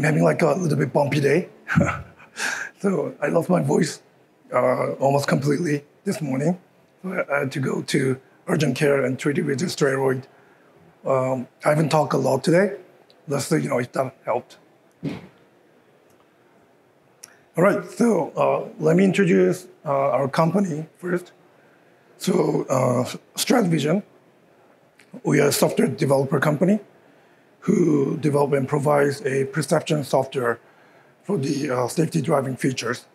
having like a little bit bumpy day. So I lost my voice almost completely this morning. So I had to go to urgent care and treat it with a steroid. I haven't talked a lot today. Let's see, if that helped. All right, so let me introduce our company first. So STRADVISION, we are a software developer company who develop and provides a perception software for the safety driving features.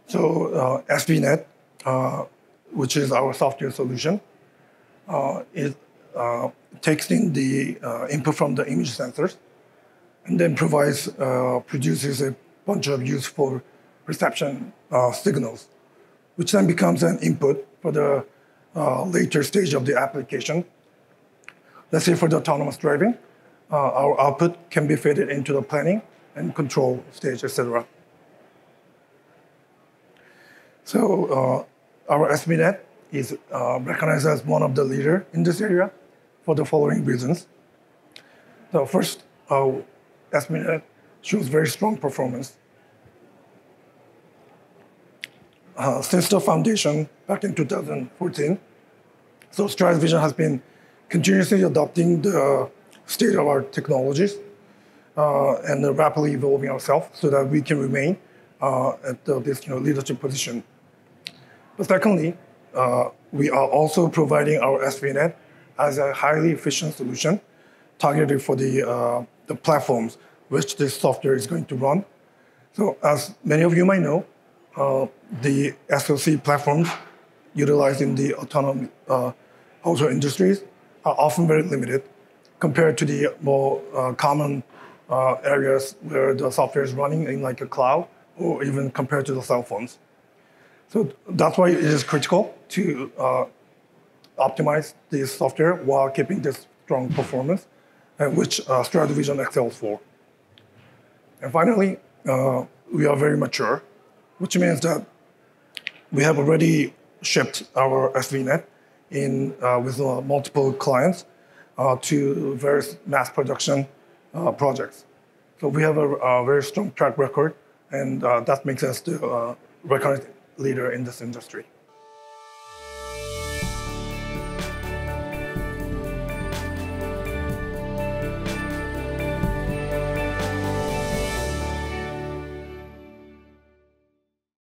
So SVNet, which is our software solution, it takes in the input from the image sensors and then produces a bunch of useful perception signals, which then becomes an input for the later stage of the application. Let's say for the autonomous driving, our output can be fed into the planning and control stage, etc. So our SVNet is recognized as one of the leaders in this area for the following reasons. So first, SVNet shows very strong performance. Since the foundation back in 2014, so STRADVISION has been continuously adopting the state-of-the-art technologies and rapidly evolving ourselves so that we can remain at this leadership position. But secondly, we are also providing our SVNet as a highly efficient solution targeted for the platforms which this software is going to run. So as many of you might know, the SoC platforms utilized in the autonomous auto industries are often very limited compared to the more common areas where the software is running in like a cloud or even compared to the cell phones. So that's why it is critical to optimize this software while keeping this strong performance, which STRADVISION excels for. And finally, we are very mature, which means that we have already shipped our SVNet with multiple clients to various mass production projects. So we have a very strong track record, and that makes us the recognized leader in this industry.